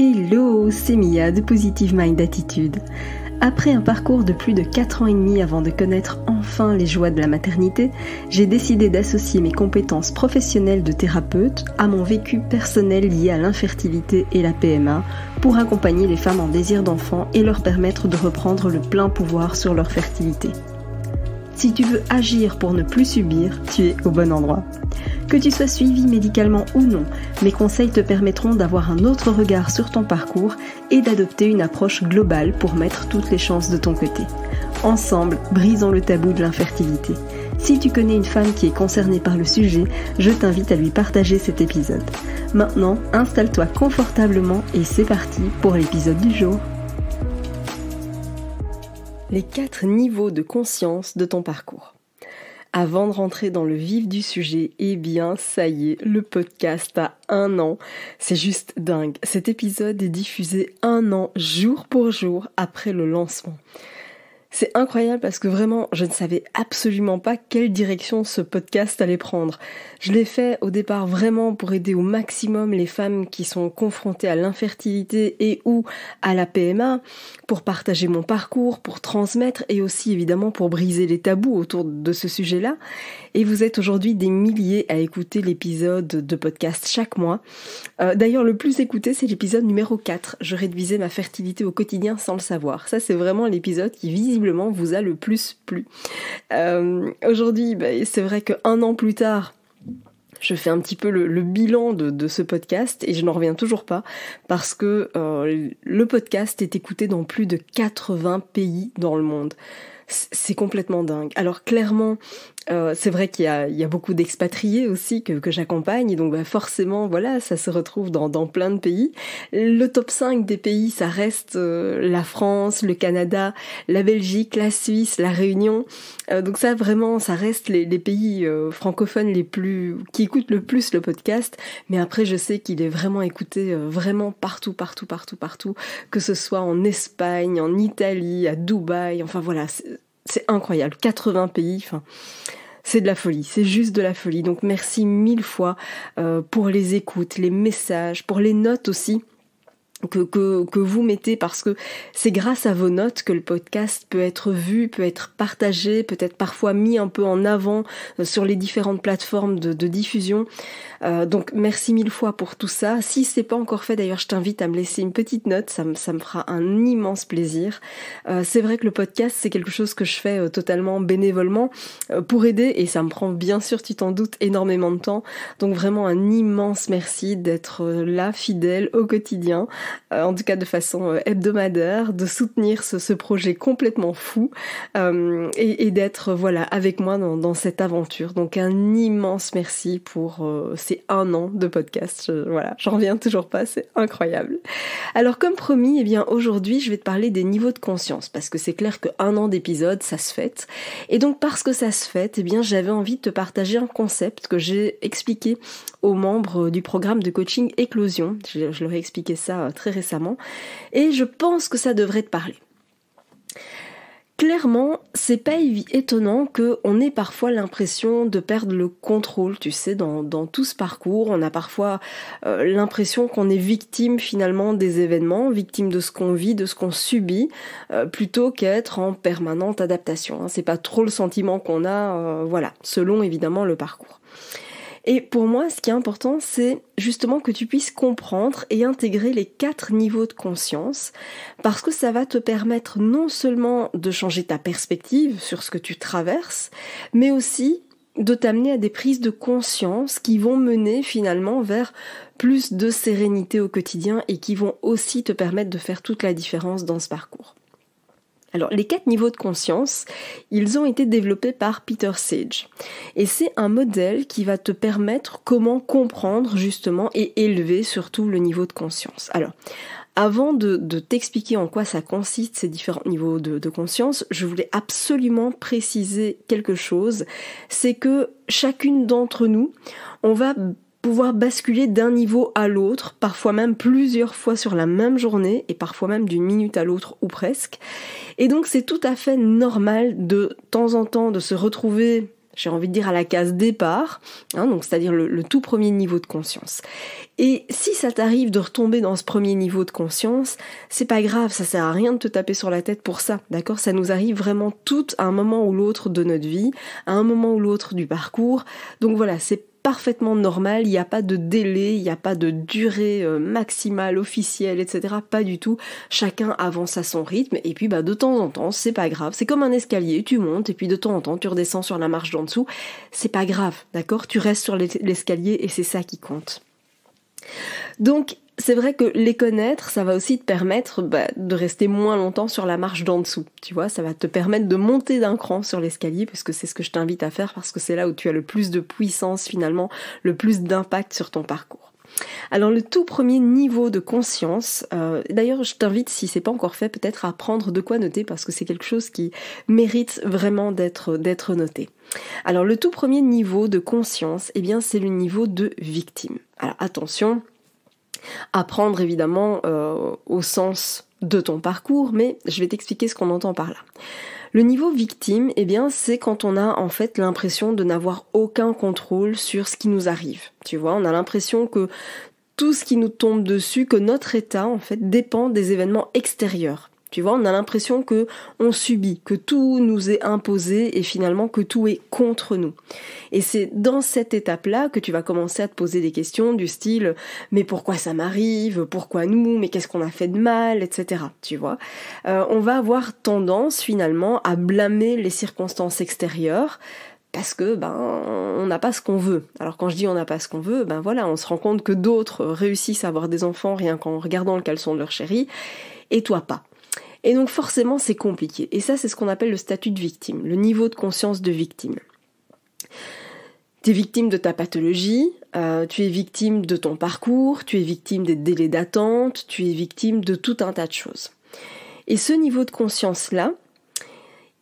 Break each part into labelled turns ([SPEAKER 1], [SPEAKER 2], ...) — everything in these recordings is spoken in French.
[SPEAKER 1] Hello, c'est Mia de Positive Mind Attitude. Après un parcours de plus de 4 ans et demi avant de connaître enfin les joies de la maternité, j'ai décidé d'associer mes compétences professionnelles de thérapeute à mon vécu personnel lié à l'infertilité et la PMA pour accompagner les femmes en désir d'enfant et leur permettre de reprendre le plein pouvoir sur leur fertilité. Si tu veux agir pour ne plus subir, tu es au bon endroit. Que tu sois suivi médicalement ou non, mes conseils te permettront d'avoir un autre regard sur ton parcours et d'adopter une approche globale pour mettre toutes les chances de ton côté. Ensemble, brisons le tabou de l'infertilité. Si tu connais une femme qui est concernée par le sujet, je t'invite à lui partager cet épisode. Maintenant, installe-toi confortablement et c'est parti pour l'épisode du jour. Les 4 niveaux de conscience de ton parcours. Avant de rentrer dans le vif du sujet, eh bien, ça y est, le podcast a 1 an. C'est juste dingue. Cet épisode est diffusé 1 an, jour pour jour, après le lancement. C'est incroyable parce que vraiment, je ne savais absolument pas quelle direction ce podcast allait prendre. Je l'ai fait au départ vraiment pour aider au maximum les femmes qui sont confrontées à l'infertilité et ou à la PMA, pour partager mon parcours, pour transmettre et aussi évidemment pour briser les tabous autour de ce sujet-là. Et vous êtes aujourd'hui des milliers à écouter l'épisode de podcast chaque mois. D'ailleurs, le plus écouté, c'est l'épisode numéro 4. Je réduisais ma fertilité au quotidien sans le savoir. Ça, c'est vraiment l'épisode qui visiblement vous a le plus plu. Aujourd'hui, c'est vrai qu'1 an plus tard, je fais un petit peu le bilan de ce podcast et je n'en reviens toujours pas parce que le podcast est écouté dans plus de 80 pays dans le monde. C'est complètement dingue. Alors clairement, c'est vrai qu'il y a beaucoup d'expatriés aussi que j'accompagne, et donc forcément, voilà, ça se retrouve dans plein de pays. Le top 5 des pays, ça reste la France, le Canada, la Belgique, la Suisse, la Réunion. Donc ça, vraiment, ça reste les pays francophones qui écoutent le plus le podcast. Mais après, je sais qu'il est vraiment écouté vraiment partout, que ce soit en Espagne, en Italie, à Dubaï, enfin voilà, c'est incroyable, 80 pays, enfin, c'est de la folie, c'est juste de la folie. Donc merci 1000 fois pour les écoutes, les messages, pour les notes aussi que vous mettez, parce que c'est grâce à vos notes que le podcast peut être vu, peut être partagé, peut être parfois mis un peu en avant sur les différentes plateformes de diffusion. Donc merci 1000 fois pour tout ça. Si c'est pas encore fait, d'ailleurs, je t'invite à me laisser une petite note, ça me fera un immense plaisir. C'est vrai que le podcast, c'est quelque chose que je fais totalement bénévolement pour aider, et ça me prend, bien sûr, tu t'en doutes, énormément de temps. Donc vraiment un immense merci d'être là, fidèle au quotidien, en tout cas de façon hebdomadaire, de soutenir ce projet complètement fou et d'être voilà avec moi dans cette aventure. Donc un immense merci pour ces 1 an de podcast. Voilà, j'en reviens toujours pas, c'est incroyable. Alors comme promis, eh bien aujourd'hui je vais te parler des niveaux de conscience, parce que c'est clair que 1 an d'épisode, ça se fête. Et donc parce que ça se fête, eh bien j'avais envie de te partager un concept que j'ai expliqué aux membres du programme de coaching Éclosion. Je leur ai expliqué ça très récemment, et je pense que ça devrait te parler. Clairement, c'est pas étonnant qu'on ait parfois l'impression de perdre le contrôle, tu sais, dans tout ce parcours. On a parfois l'impression qu'on est victime finalement des événements, victime de ce qu'on vit, de ce qu'on subit, plutôt qu'être en permanente adaptation. C'est pas trop le sentiment qu'on a, voilà, selon évidemment le parcours. Et pour moi, ce qui est important, c'est justement que tu puisses comprendre et intégrer les 4 niveaux de conscience, parce que ça va te permettre non seulement de changer ta perspective sur ce que tu traverses, mais aussi de t'amener à des prises de conscience qui vont mener finalement vers plus de sérénité au quotidien et qui vont aussi te permettre de faire toute la différence dans ce parcours. Alors, les 4 niveaux de conscience, ils ont été développés par Peter Sage. Et c'est un modèle qui va te permettre comment comprendre justement et élever surtout le niveau de conscience. Alors, avant de t'expliquer en quoi ça consiste, ces différents niveaux de conscience, je voulais absolument préciser quelque chose. C'est que chacune d'entre nous, on va pouvoir basculer d'un niveau à l'autre, parfois même plusieurs fois sur la même journée, et parfois même d'une minute à l'autre ou presque. Et donc c'est tout à fait normal de temps en temps de se retrouver j'ai envie de dire à la case départ, donc c'est-à-dire le tout premier niveau de conscience. Et si ça t'arrive de retomber dans ce premier niveau de conscience, c'est pas grave, ça sert à rien de te taper sur la tête pour ça, d'accord ? Ça nous arrive vraiment toutes à un moment ou l'autre de notre vie, à un moment ou l'autre du parcours. Donc voilà, c'est parfaitement normal, il n'y a pas de délai, il n'y a pas de durée maximale, officielle, etc. Pas du tout. Chacun avance à son rythme et puis de temps en temps, c'est pas grave. C'est comme un escalier, tu montes et puis de temps en temps, tu redescends sur la marche d'en dessous. C'est pas grave, d'accord ? Tu restes sur l'escalier et c'est ça qui compte. Donc, c'est vrai que les connaître, ça va aussi te permettre de rester moins longtemps sur la marche d'en dessous. Tu vois, ça va te permettre de monter d'un cran sur l'escalier, parce que c'est ce que je t'invite à faire, parce que c'est là où tu as le plus de puissance finalement, le plus d'impact sur ton parcours. Alors le tout premier niveau de conscience, d'ailleurs je t'invite, si c'est pas encore fait, peut-être à prendre de quoi noter, parce que c'est quelque chose qui mérite vraiment d'être noté. Alors le tout premier niveau de conscience, c'est le niveau de victime. Alors attention, à prendre évidemment au sens de ton parcours, mais je vais t'expliquer ce qu'on entend par là. Le niveau victime, c'est quand on a en fait l'impression de n'avoir aucun contrôle sur ce qui nous arrive. Tu vois, on a l'impression que tout ce qui nous tombe dessus, que notre état en fait dépend des événements extérieurs. Tu vois, on a l'impression que on subit, que tout nous est imposé et finalement que tout est contre nous. Et c'est dans cette étape-là que tu vas commencer à te poser des questions du style « mais pourquoi ça m'arrive ? Pourquoi nous ? Mais qu'est-ce qu'on a fait de mal ?» etc. Tu vois, on va avoir tendance finalement à blâmer les circonstances extérieures parce que on n'a pas ce qu'on veut. Alors quand je dis on n'a pas ce qu'on veut, on se rend compte que d'autres réussissent à avoir des enfants rien qu'en regardant le caleçon de leur chérie et toi pas. Et donc forcément c'est compliqué. Et ça c'est ce qu'on appelle le statut de victime, le niveau de conscience de victime. Tu es victime de ta pathologie, tu es victime de ton parcours, tu es victime des délais d'attente, tu es victime de tout un tas de choses. Et ce niveau de conscience-là,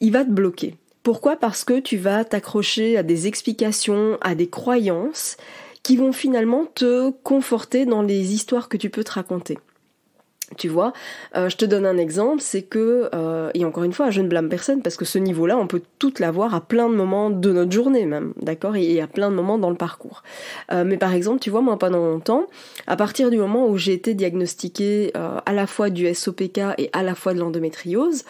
[SPEAKER 1] il va te bloquer. Pourquoi ? Parce que tu vas t'accrocher à des explications, à des croyances qui vont finalement te conforter dans les histoires que tu peux te raconter. Tu vois, je te donne un exemple, c'est que, et encore une fois, je ne blâme personne parce que ce niveau-là, on peut tout l'avoir à plein de moments de notre journée même, d'accord, et à plein de moments dans le parcours. Mais par exemple, tu vois, moi pendant longtemps, à partir du moment où j'ai été diagnostiquée à la fois du SOPK et à la fois de l'endométriose,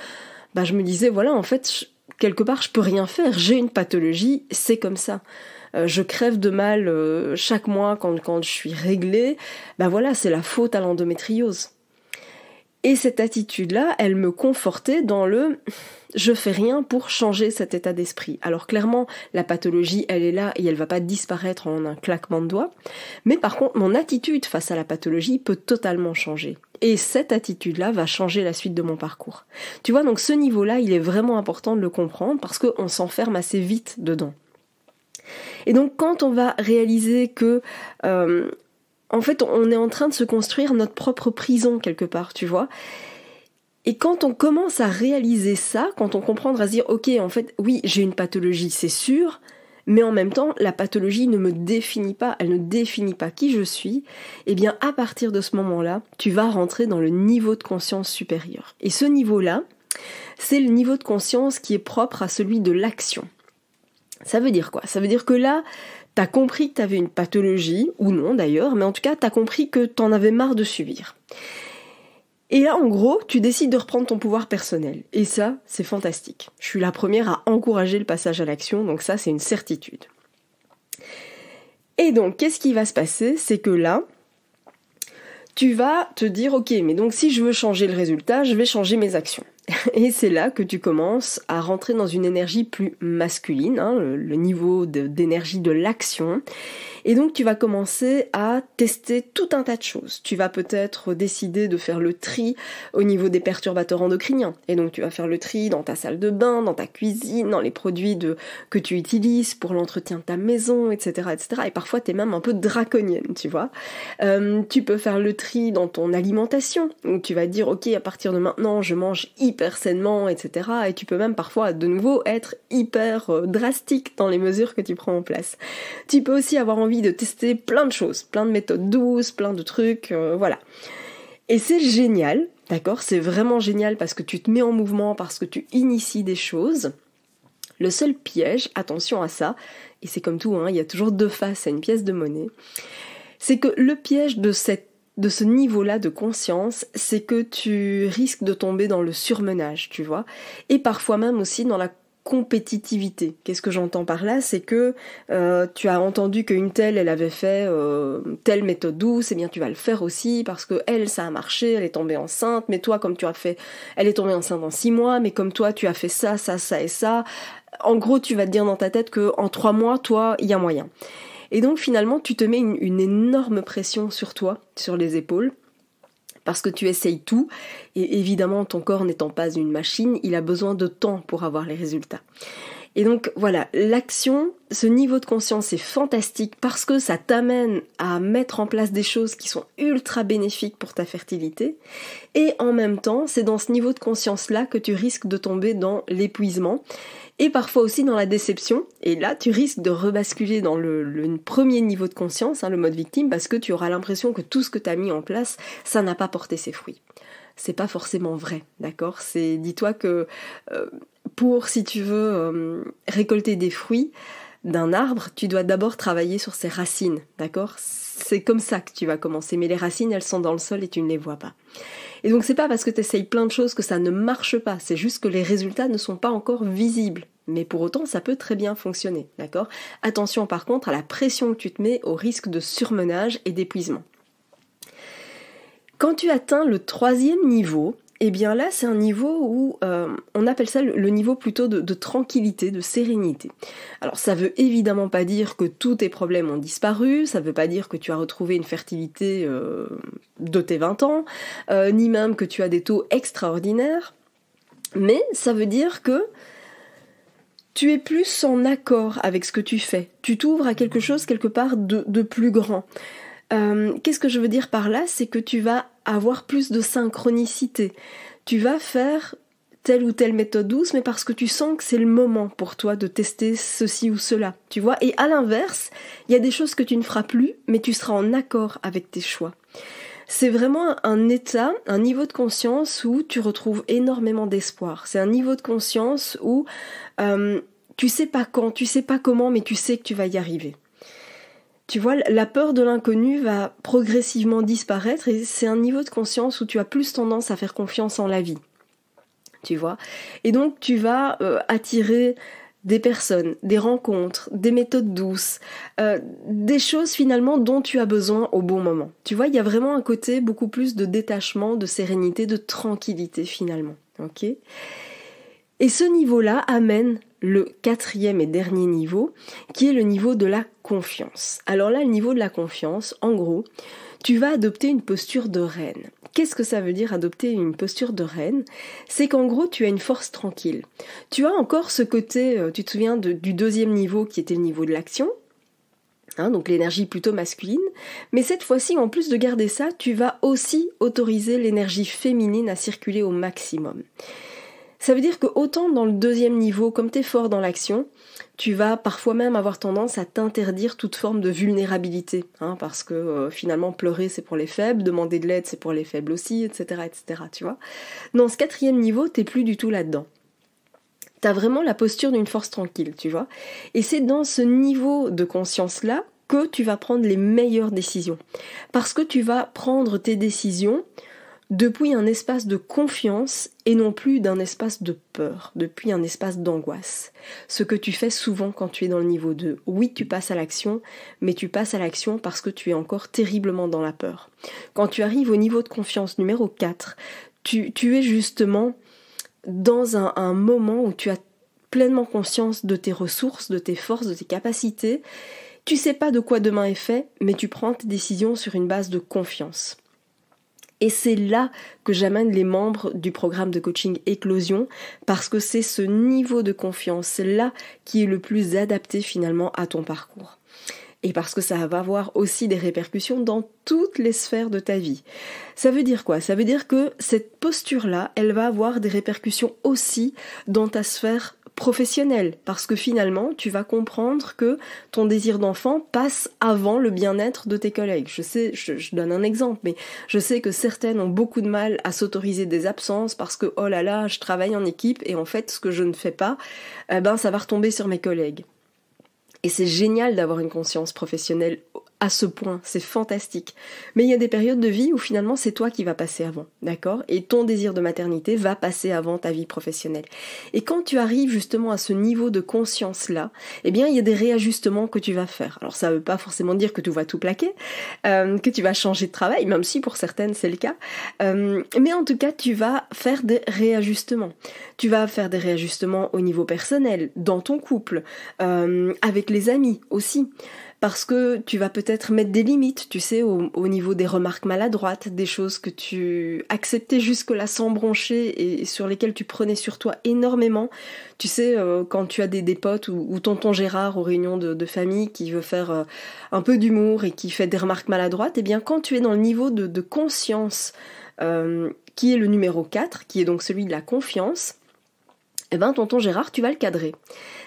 [SPEAKER 1] je me disais, voilà, en fait, quelque part, je peux rien faire, j'ai une pathologie, c'est comme ça. Je crève de mal chaque mois quand je suis réglée, voilà, c'est la faute à l'endométriose. Et cette attitude-là, elle me confortait dans le « je fais rien pour changer cet état d'esprit ». Alors clairement, la pathologie, elle est là et elle va pas disparaître en un claquement de doigts. Mais par contre, mon attitude face à la pathologie peut totalement changer. Et cette attitude-là va changer la suite de mon parcours. Tu vois, donc ce niveau-là, il est vraiment important de le comprendre parce qu'on s'enferme assez vite dedans. Et donc quand on va réaliser que... en fait, on est en train de se construire notre propre prison quelque part, tu vois. Et quand on commence à réaliser ça, quand on comprendra à se dire, ok, en fait, oui, j'ai une pathologie, c'est sûr, mais en même temps, la pathologie ne me définit pas, elle ne définit pas qui je suis, à partir de ce moment-là, tu vas rentrer dans le niveau de conscience supérieur. Et ce niveau-là, c'est le niveau de conscience qui est propre à celui de l'action. Ça veut dire quoi ? Ça veut dire que là, t'as compris que t'avais une pathologie, ou non d'ailleurs, mais en tout cas, t'as compris que t'en avais marre de subir. Et là, en gros, tu décides de reprendre ton pouvoir personnel. Et ça, c'est fantastique. Je suis la première à encourager le passage à l'action, donc ça, c'est une certitude. Et donc, qu'est-ce qui va se passer ? C'est que là, tu vas te dire, ok, mais donc si je veux changer le résultat, je vais changer mes actions. Et c'est là que tu commences à rentrer dans une énergie plus masculine, le niveau d'énergie de l'action. Et donc tu vas commencer à tester tout un tas de choses. Tu vas peut-être décider de faire le tri au niveau des perturbateurs endocriniens. Et donc tu vas faire le tri dans ta salle de bain, dans ta cuisine, dans les produits que tu utilises pour l'entretien de ta maison, etc. etc. Et parfois t'es même un peu draconienne, tu vois. Tu peux faire le tri dans ton alimentation. Donc tu vas dire, ok, à partir de maintenant, je mange hyper sainement, etc. Et tu peux même parfois, de nouveau, être hyper drastique dans les mesures que tu prends en place. Tu peux aussi avoir envie de tester plein de choses, plein de méthodes douces, plein de trucs, voilà. Et c'est génial, d'accord ? C'est vraiment génial parce que tu te mets en mouvement, parce que tu inities des choses. Le seul piège, attention à ça, et c'est comme tout, il y a toujours deux faces à une pièce de monnaie, c'est que le piège de ce niveau-là de conscience, c'est que tu risques de tomber dans le surmenage, tu vois, et parfois même aussi dans la compétitivité. Qu'est-ce que j'entends par là? C'est que tu as entendu qu'une telle, elle avait fait telle méthode douce, et bien tu vas le faire aussi, parce que elle, ça a marché, elle est tombée enceinte, mais toi, comme tu as fait, elle est tombée enceinte en 6 mois, mais comme toi, tu as fait ça, ça, ça et ça. En gros, tu vas te dire dans ta tête qu'en 3 mois, toi, il y a moyen. Et donc finalement, tu te mets une énorme pression sur toi, sur les épaules, parce que tu essayes tout, et évidemment, ton corps n'étant pas une machine, il a besoin de temps pour avoir les résultats. Et donc voilà, l'action, ce niveau de conscience est fantastique parce que ça t'amène à mettre en place des choses qui sont ultra bénéfiques pour ta fertilité, et en même temps, c'est dans ce niveau de conscience-là que tu risques de tomber dans l'épuisement, et parfois aussi dans la déception, et là tu risques de rebasculer dans le premier niveau de conscience, le mode victime, parce que tu auras l'impression que tout ce que tu as mis en place, ça n'a pas porté ses fruits. C'est pas forcément vrai, d'accord ? Dis-toi que pour, si tu veux, récolter des fruits d'un arbre, tu dois d'abord travailler sur ses racines, d'accord ? C'est comme ça que tu vas commencer, mais les racines, elles sont dans le sol et tu ne les vois pas. Et donc c'est pas parce que tu essayes plein de choses que ça ne marche pas, c'est juste que les résultats ne sont pas encore visibles. Mais pour autant, ça peut très bien fonctionner, d'accord ? Attention par contre à la pression que tu te mets, au risque de surmenage et d'épuisement. Quand tu atteins le 3e niveau, eh bien là c'est un niveau où on appelle ça le niveau plutôt de tranquillité, de sérénité. Alors ça veut évidemment pas dire que tous tes problèmes ont disparu, ça veut pas dire que tu as retrouvé une fertilité de tes 20 ans, ni même que tu as des taux extraordinaires, mais ça veut dire que tu es plus en accord avec ce que tu fais, tu t'ouvres à quelque chose quelque part de plus grand. Qu'est-ce que je veux dire par là? C'est que tu vas avoir plus de synchronicité. Tu vas faire telle ou telle méthode douce, mais parce que tu sens que c'est le moment pour toi de tester ceci ou cela, tu vois. Et à l'inverse, il y a des choses que tu ne feras plus, mais tu seras en accord avec tes choix. C'est vraiment un état, un niveau de conscience où tu retrouves énormément d'espoir. C'est un niveau de conscience où tu sais pas quand, tu sais pas comment, mais tu sais que tu vas y arriver. Tu vois, la peur de l'inconnu va progressivement disparaître et c'est un niveau de conscience où tu as plus tendance à faire confiance en la vie. Tu vois ? Et donc tu vas attirer des personnes, des rencontres, des méthodes douces, des choses finalement dont tu as besoin au bon moment. Tu vois, il y a vraiment un côté beaucoup plus de détachement, de sérénité, de tranquillité finalement. Ok ? Et ce niveau-là amène le 4e et dernier niveau, qui est le niveau de la confiance. Alors là, le niveau de la confiance, en gros, tu vas adopter une posture de reine. Qu'est-ce que ça veut dire adopter une posture de reine ? C'est qu'en gros, tu as une force tranquille. Tu as encore ce côté, tu te souviens du 2e niveau qui était le niveau de l'action, donc l'énergie plutôt masculine, mais cette fois-ci, en plus de garder ça, tu vas aussi autoriser l'énergie féminine à circuler au maximum. Ça veut dire que autant dans le 2e niveau, comme tu es fort dans l'action, tu vas parfois même avoir tendance à t'interdire toute forme de vulnérabilité, parce que finalement pleurer c'est pour les faibles, demander de l'aide c'est pour les faibles aussi, etc., etc., tu vois. Dans ce 4e niveau, t'es plus du tout là-dedans. T'as vraiment la posture d'une force tranquille, tu vois. Et c'est dans ce niveau de conscience-là que tu vas prendre les meilleures décisions. Parce que tu vas prendre tes décisions depuis un espace de confiance et non plus d'un espace de peur, depuis un espace d'angoisse. Ce que tu fais souvent quand tu es dans le niveau 2. Oui, tu passes à l'action, mais tu passes à l'action parce que tu es encore terriblement dans la peur. Quand tu arrives au niveau de confiance numéro 4, tu es justement dans un moment où tu as pleinement conscience de tes ressources, de tes forces, de tes capacités. Tu sais pas de quoi demain est fait, mais tu prends tes décisions sur une base de confiance. Et c'est là que j'amène les membres du programme de coaching Éclosion, parce que c'est ce niveau de confiance-là qui est le plus adapté finalement à ton parcours. Et parce que ça va avoir aussi des répercussions dans toutes les sphères de ta vie. Ça veut dire quoi ? Ça veut dire que cette posture-là, elle va avoir des répercussions aussi dans ta sphère professionnel, parce que finalement, tu vas comprendre que ton désir d'enfant passe avant le bien-être de tes collègues. Je sais, je donne un exemple, mais je sais que certaines ont beaucoup de mal à s'autoriser des absences parce que, oh là là, je travaille en équipe et en fait, ce que je ne fais pas, ça va retomber sur mes collègues. Et c'est génial d'avoir une conscience professionnelle à ce point, c'est fantastique. Mais il y a des périodes de vie où finalement c'est toi qui vas passer avant, d'accord ? Et ton désir de maternité va passer avant ta vie professionnelle. Et quand tu arrives justement à ce niveau de conscience-là, eh bien il y a des réajustements que tu vas faire. Alors ça veut pas forcément dire que tu vas tout plaquer, que tu vas changer de travail, même si pour certaines c'est le cas. Mais en tout cas, tu vas faire des réajustements. Tu vas faire des réajustements au niveau personnel, dans ton couple, avec les amis aussi. Parce que tu vas peut-être mettre des limites, tu sais, au niveau des remarques maladroites, des choses que tu acceptais jusque-là sans broncher et sur lesquelles tu prenais sur toi énormément. Tu sais, quand tu as des potes ou tonton Gérard aux réunions de famille qui veut faire un peu d'humour et qui fait des remarques maladroites, eh bien quand tu es dans le niveau de conscience qui est le numéro 4, qui est donc celui de la confiance, eh ben tonton Gérard, tu vas le cadrer.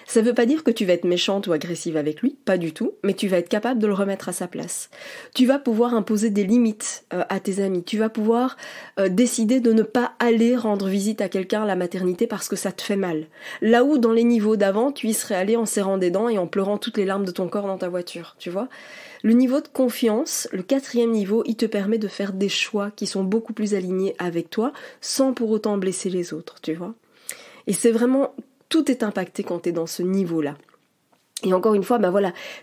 [SPEAKER 1] Ça veut pas dire que tu vas être méchante ou agressive avec lui, pas du tout, mais tu vas être capable de le remettre à sa place. Tu vas pouvoir imposer des limites à tes amis, tu vas pouvoir décider de ne pas aller rendre visite à quelqu'un à la maternité parce que ça te fait mal. Là où dans les niveaux d'avant, tu y serais allé en serrant des dents et en pleurant toutes les larmes de ton corps dans ta voiture, tu vois. Le niveau de confiance, le 4e niveau, il te permet de faire des choix qui sont beaucoup plus alignés avec toi, sans pour autant blesser les autres, tu vois. Et c'est vraiment, tout est impacté quand tu es dans ce niveau-là. Et encore une fois,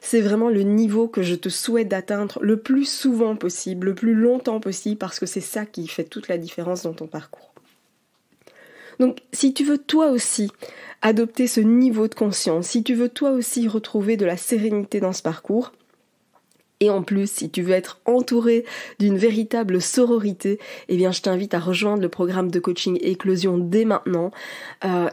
[SPEAKER 1] c'est vraiment le niveau que je te souhaite d'atteindre le plus souvent possible, le plus longtemps possible, parce que c'est ça qui fait toute la différence dans ton parcours. Donc, si tu veux toi aussi adopter ce niveau de conscience, si tu veux toi aussi retrouver de la sérénité dans ce parcours, et en plus, si tu veux être entouré d'une véritable sororité, eh bien, je t'invite à rejoindre le programme de coaching Éclosion dès maintenant.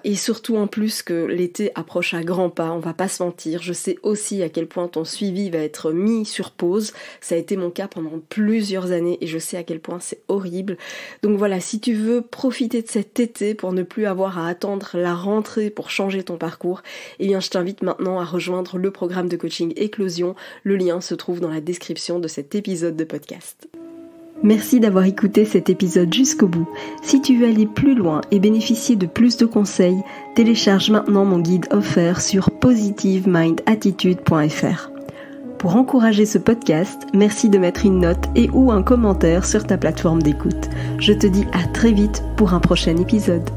[SPEAKER 1] Et surtout, en plus, que l'été approche à grands pas, on va pas se mentir. Je sais aussi à quel point ton suivi va être mis sur pause. Ça a été mon cas pendant plusieurs années et je sais à quel point c'est horrible. Donc voilà, si tu veux profiter de cet été pour ne plus avoir à attendre la rentrée pour changer ton parcours, eh bien, je t'invite maintenant à rejoindre le programme de coaching Éclosion. Le lien se trouve dans la description de cet épisode de podcast. Merci d'avoir écouté cet épisode jusqu'au bout. Si tu veux aller plus loin et bénéficier de plus de conseils, télécharge maintenant mon guide offert sur positivemindattitude.fr. Pour encourager ce podcast, merci de mettre une note et ou un commentaire sur ta plateforme d'écoute. Je te dis à très vite pour un prochain épisode.